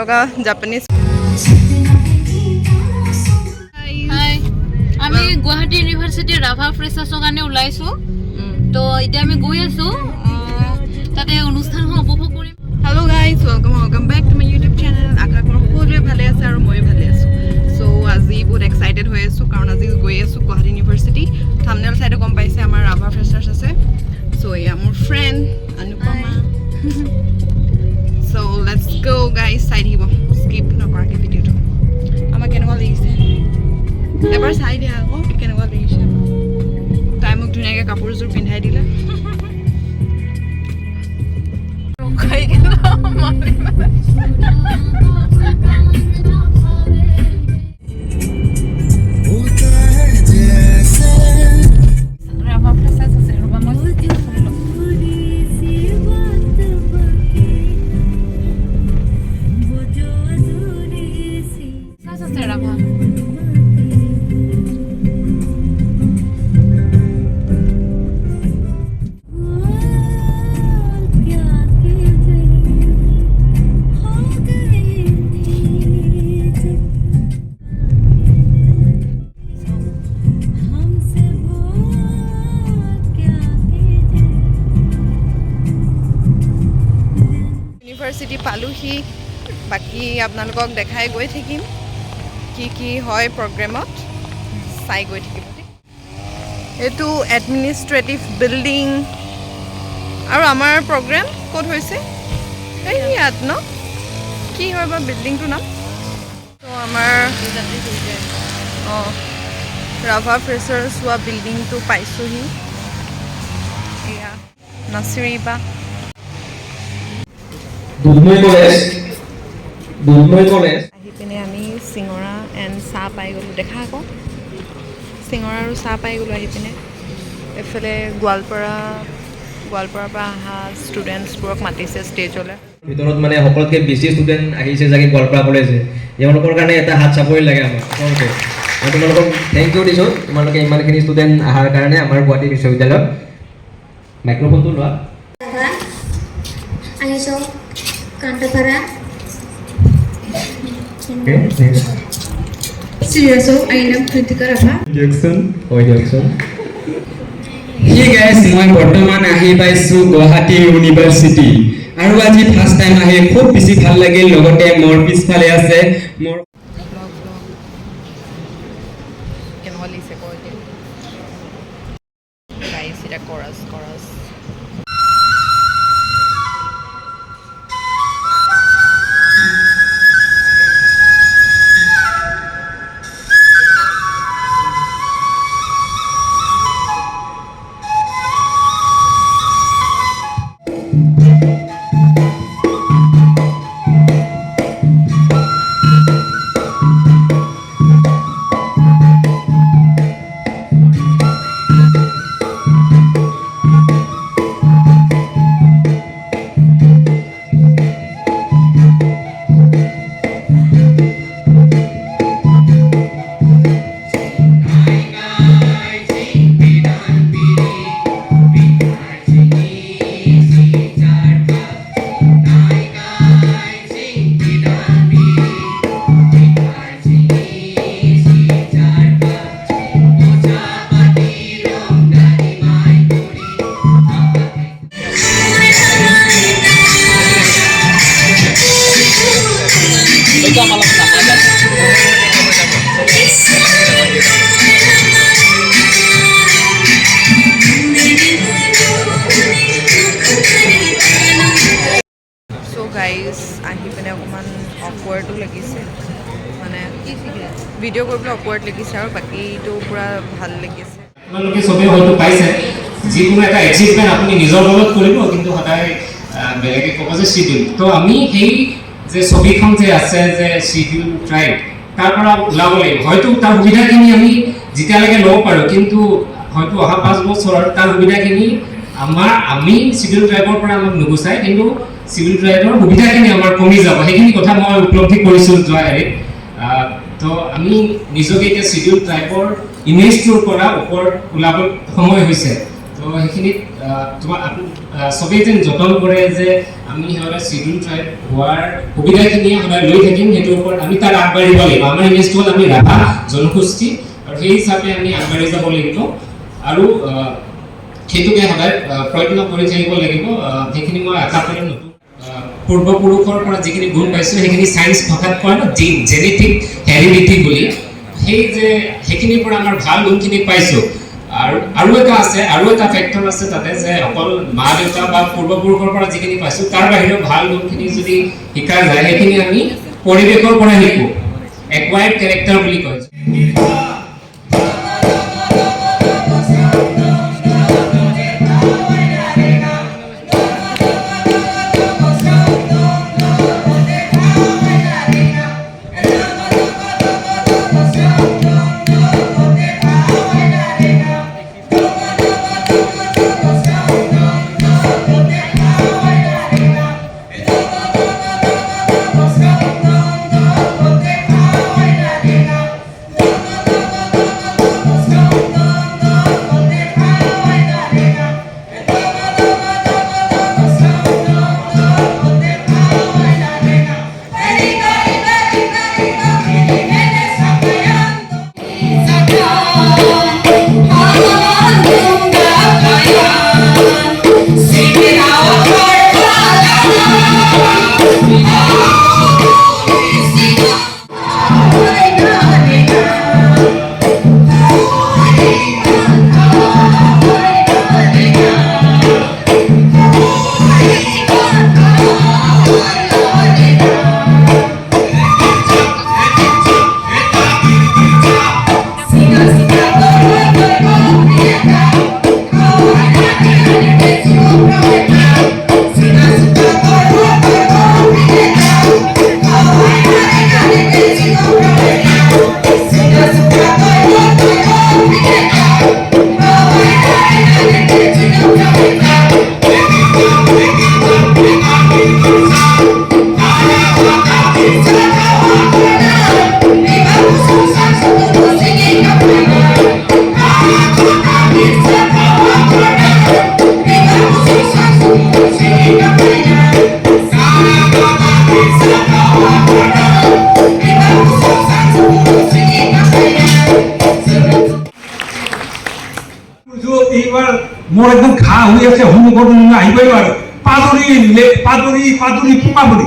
লগা জাপানিজ। আমি গুৱাহাটী ইউনিভাৰ্চিটিৰ ৰাভা ফ্ৰেছাৰ্ছৰ কাৰণে ওলাইছোঁ তো এতিয়া আমি গৈ আছোঁ তাতে অনুষ্ঠানখন উপভোগ কৰিম। Hello' guys, welcome back to my YouTube channel. আশা কৰোঁ সকলোৱে ভালে আছে আৰু ময়ো ভালে আছোঁ। চ' আজি বহুত এক্সাইটেড হৈ আছোঁ কাৰণ আজি গৈ আছোঁ গুৱাহাটী ইউনিভাৰ্চিটি। থাম্বনেইল চাইডে গম পাইছে আমাৰ ৰাভা ফ্ৰেছাৰ্ছ আছে। চ' এয়া মোৰ ফ্ৰেণ্ড অনুপমা। চ' লেটছ গ' গাইজ, চাই থাকিব স্কিপ নকৰাকৈ ভিডিঅ'টো। আমাক কেনেকুৱা লাগিছে এবাৰ চাই দিয়া আকৌ কেনেকুৱা লাগিছে। তাই মোক ধুনীয়াকৈ কাপোৰযোৰ পিন্ধাই দিলে। ইউনিভাৰ্চিটি পালোহি। বাকী আপোনালোকক দেখাই গৈ থাকিম কি হয় প্ৰগ্ৰেমত, চাই গৈ থাকিম। এইটো এডমিনিষ্ট্ৰেটিভ বিল্ডিং আৰু আমাৰ প্ৰগ্ৰেম ক'ত হৈছে এই ইয়াত ন, কি হয় বা বিল্ডিংটোৰ নাম। তো আমাৰ অঁ ৰাভা ফ্ৰেছাৰ্ছ হোৱা বিল্ডিংটো পাইছোঁহি। এয়া নাচিৰি বা আহি পিনে আমি চিঙৰা এণ্ড চাহ পাই গ'লোঁ। দেখা আকৌ চিঙৰা আৰু চাহ পাই গ'লোঁ আহি পিনে। এইফালে গোৱালপাৰাৰ পৰা অহা ষ্টুডেণ্টছবোৰক মাতিছে ষ্টেজলৈ। ভিতৰত মানে সকলোতকৈ বেছি ষ্টুডেণ্ট আহিছে চাগে গোৱালপাৰা কলেজে। তেওঁলোকৰ কাৰণে এটা হাত চাপৰি লাগে আমাক সকলোকে। মই তোমালোকক থেংক ইউ দিছোঁ, তোমালোকে ইমানখিনি ষ্টুডেণ্ট অহাৰ কাৰণে আমাৰ গুৱাহাটী বিশ্ববিদ্যালয়ত। মাইক্ৰফোনটো লোৱা। আহিছোঁ কান্তপাৰা চিৰিয়াছ আইনাম কৃতিকা ৰাভা দিয়কচোন হয় দিয়কচোন। Hey guys, মই বৰ্তমান আহি পাইছোঁ গুৱাহাটী ইউনিভাৰ্চিটি আৰু আজি ফাৰ্ষ্ট টাইম আহি খুব বেছি ভাল লাগিল। লগতে মোৰ পিছফালে আছে মোৰ কেনেকুৱা লাগিছে কৈ দিম গাইছ। এটা কৰছ গাইজ। আহি পিনে অকণমান অকৱাৰ্ডো লাগিছে, মানে ভিডিঅ' কৰিবলৈ অকৱাৰ্ড লাগিছে আৰু বাকীটো পূৰা ভাল লাগিছে। আপোনালোকে চবেই হয়তো পাইছে যিকোনো এটা এচিভমেণ্ট আপুনি নিজৰ লগত কৰিব, কিন্তু সদায় বেলেগে ক'ব যে চিডিউল। তো আমি সেই যে ছবিখন যে আছে যে চিডিউল ট্ৰাইব, তাৰ পৰা ওলাব লাগিব। হয়তো তাৰ সুবিধাখিনি আমি যেতিয়ালৈকে ল'ব পাৰোঁ, কিন্তু হয়তো অহা 5 বছৰ তাৰ সুবিধাখিনি আমি চিডিউল ট্ৰাইবৰ পৰা আমাক নুগুচায়, কিন্তু চিভিল ট্ৰাইবৰ সুবিধাখিনি আমাৰ কমি যাব। সেইখিনি কথা মই উপলব্ধি কৰিছোঁ যোৱা হেৰিত। তো আমি নিজকে এতিয়া চিডিউল ট্ৰাইবৰ ইমেজটোৰ পৰা ওপৰত ওলাব সময় হৈছে। তো সেইখিনিত তোমাৰ চবেই যেন যতন কৰে যে আমি সদায় চিডিউল ট্ৰাইব হোৱাৰ সুবিধাখিনি সদায় লৈ থাকিম, সেইটোৰ ওপৰত আমি তাক আগবাঢ়িব লাগিব। আমাৰ ইমেজটো হ'ল আমি ৰাভা জনগোষ্ঠী, আৰু সেই হিচাপে আমি আগবাঢ়ি যাব লাগিব আৰু সেইটোকে সদায় প্ৰয়ত্ন কৰি থাকিব লাগিব। সেইখিনি মই আশা কৰিম নতুন পূৰ্বপুৰুষৰ পৰা যিখিনি গুণ পাইছোঁ সেইখিনি ছায়েন্স ভাষাত কয় ন জেনেটিক হেৰিডিটি বুলি, সেইখিনিৰ পৰা আমাৰ ভাল গুণখিনি পাইছোঁ। আৰু এটা ফেক্টৰ আছে তাতে যে অকল মা দেউতা বা পূৰ্বপুৰুষৰ পৰা যিখিনি পাইছোঁ তাৰ বাহিৰেও ভাল গুণখিনি যদি শিকা যায় সেইখিনি আমি পৰিৱেশৰ পৰা শিকোঁ, একুৱাৰ্ড কেৰেক্টাৰ বুলি কয়। মোৰ একদম ঘাঁ হৈ আছে, সন্মুখত আহিবই নোৱাৰো। পাদুৰি পোকা বুলি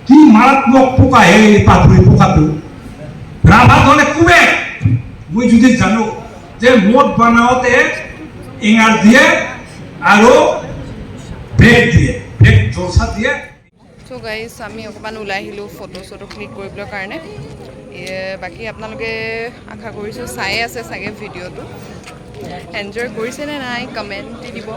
কি মাৰাত্মক পোকা হে পাদুৰি পোকাটো। ৰাভা ধনে কোবে মই যদি জানো যে মদ বনাওতে এঙাৰ দিয়ে আৰু ব্ৰেক জলচা দিয়ে। চ' গাইজ আমি অকণমান ওলাই আহিলোঁ ফটো ক্লিক কৰিবলৈ কাৰণে। বাকী আপোনালোকে আশা কৰিছোঁ চাই আছে চাগে ভিডিঅ'টো, এনজয় কৰিছে নে নাই কমেণ্ট দি দিব।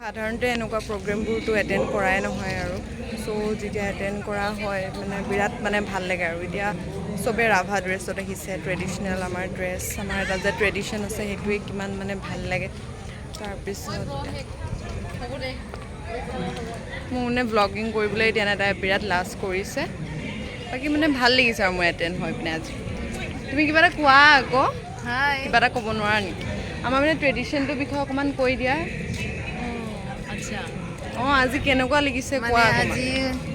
সাধাৰণতে এনেকুৱা প্ৰগ্ৰেমবোৰতো এটেণ্ড কৰাই নহয় আৰু চ' যেতিয়া এটেণ্ড কৰা হয় মানে বিৰাট মানে ভাল লাগে। আৰু এতিয়া চবেই ৰাভা ড্ৰেছত আহিছে, ট্ৰেডিশ্যনেল আমাৰ ড্ৰেছ, আমাৰ এটা যে ট্ৰেডিশ্যন আছে সেইটোৱে কিমান মানে ভাল লাগে। তাৰপিছত মোৰ মানে ভ্লগিং কৰিবলৈ এতিয়া এটা বিৰাট লাজ কৰিছে। বাকী মানে ভাল লাগিছে আৰু মই এটেণ্ড হৈ পিনে আজি। তুমি কিবা এটা কোৱা আকৌ, কিবা এটা ক'ব নোৱাৰা নেকি? আমাৰ মানে ট্ৰেডিশ্যনটোৰ বিষয়ে অকণমান কৈ দিয়া। আচ্ছা, আজি কেনেকুৱা লাগিছে কোৱা। আজি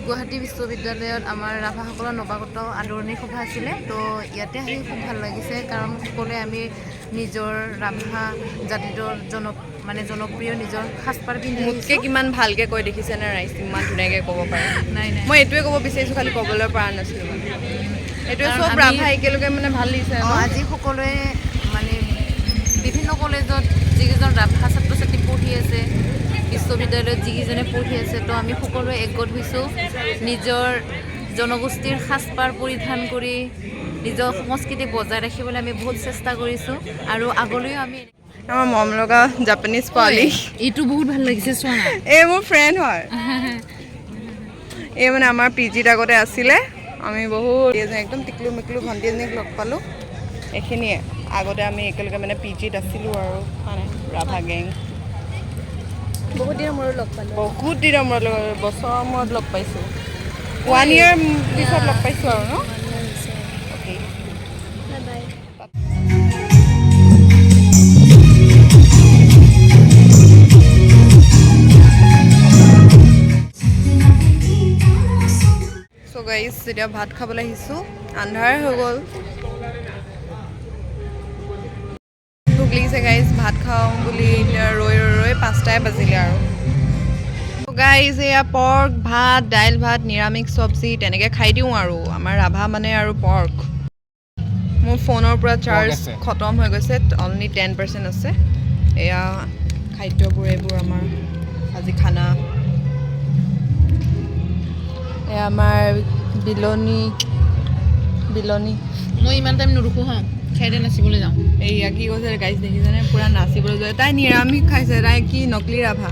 গুৱাহাটী বিশ্ববিদ্যালয়ত আমাৰ ৰাভাসকলৰ নৱাগত আদৰণি সভা আছিলে। তো ইয়াতে আহি খুব ভাল লাগিছে, কাৰণ সকলোৱে আমি নিজৰ ৰাভা জাতিটোৰ জনপ্ৰিয় নিজৰ সাজপাৰ পিন্ধি মোতকৈ কিমান ভালকৈ কৈ দেখিছে নে ৰাইজ, ইমান ধুনীয়াকৈ ক'ব পাৰে। নাই মই এইটোৱে ক'ব বিচাৰিছোঁ, খালি ক'বলৈ পৰা নাছিলোঁ মানে। এইটোৱে চব ৰাভা একেলগে মানে ভাল লাগিছে। আজি সকলোৱে মানে বিভিন্ন কলেজত যিকেইজন ৰাভা ছাত্ৰ ছাত্ৰী পঢ়ি আছে, বিশ্ববিদ্যালয়ত যিকেইজনে পঢ়ি আছে, তো আমি সকলোৱে একগোট হৈছোঁ। নিজৰ জনগোষ্ঠীৰ সাজপাৰ পৰিধান কৰি নিজৰ সংস্কৃতি বজাই ৰাখিবলৈ আমি বহুত চেষ্টা কৰিছোঁ আৰু আগলৈও আমি। আমাৰ মৰম লগা জাপানীজ পোৱালি, এইটো বহুত ভাল লাগিছে চোৱা। এই মোৰ ফ্ৰেণ্ড হয়। এই মানে আমাৰ PGত আগতে আছিলে, আমি বহুত একদম টিকলু মিকলু ভণ্টি এজনীক লগ পালোঁ। এইখিনিয়ে আগতে আমি একেলগে মানে PGত আছিলোঁ আৰু মানে ৰাভা গেং। বহুত দিনৰ মূৰত লগ পালোঁ, বছৰৰ মূৰত লগ পাইছোঁ। 1 year পিছত লগ পাইছোঁ আৰু ন। Okay, bye bye. গাইজ এতিয়া ভাত খাবলৈ আহিছোঁ আন্ধাৰ হৈ গ'ল ভোক লাগিছে গাইজ ভাত খাওঁ বুলি এতিয়া ৰৈ 5টাই বাজিলে আৰু গাইজ এয়া পৰ্ক ভাত দাইল ভাত নিৰামিষ চব্জি তেনেকৈ খাই দিওঁ আৰু আমাৰ ৰাভা মানে আৰু পৰ্ক মোৰ ফোনৰ পৰা চাৰ্জ খতম হৈ গৈছে অনলি 10% আছে এয়া খাদ্যবোৰ এইবোৰ আমাৰ আজি খানা এয়া আমাৰ বিলনি মই ইমান টাইম নুৰুখোঁ হা খেৰে নাচিবলৈ যাওঁ এইয়া কি কৈছে গাইজ দেখিছেনে পূৰা নাচিবলৈ যায় তাই নিৰামিষ খাইছে তাই কি নকলি ৰাভা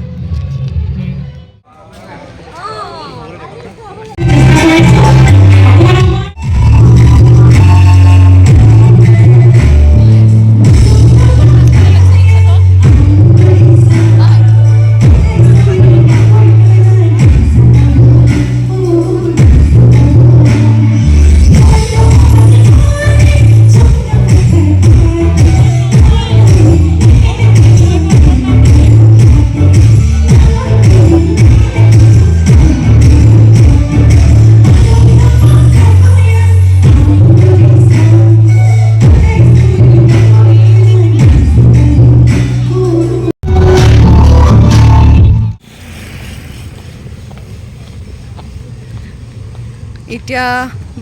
এতিয়া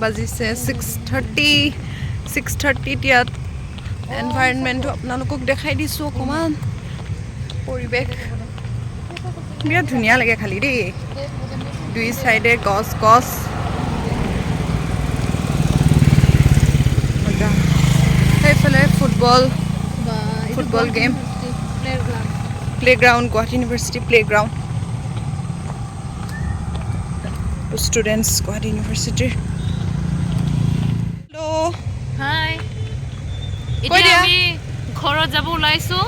বাজিছে 6:30 ইয়াত এনভাইৰনমেণ্টটো আপোনালোকক দেখাই দিছোঁ অকণমান পৰিৱেশ বিৰাট ধুনীয়া লাগে খালি দেই দুই চাইডে গছ মজা সেইফালে football game playground Guwahati university playground students Guwahati ইউনিভাৰ্চিটিৰ হেল্ল' হাই কৈ এতিয়া দিয়া। আমি ঘৰত যাব ওলাইছোঁ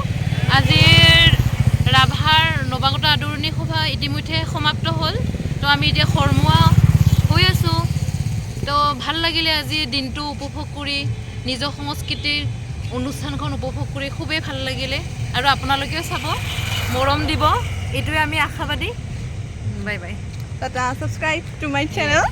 আজিৰ ৰাভাৰ নৱাগত আদৰণি সভা ইতিমধ্যে সমাপ্ত হ'ল তো আমি এতিয়া খৰমুৱা হৈ আছোঁ তো ভাল লাগিলে আজি দিনটো উপভোগ কৰি নিজৰ সংস্কৃতিৰ অনুষ্ঠানখন উপভোগ কৰি খুবেই ভাল লাগিলে আৰু আপোনালোকেও চাব মৰম দিব এইটোৱে আমি আশাবাদী bye bye Tata, subscribe to my channel.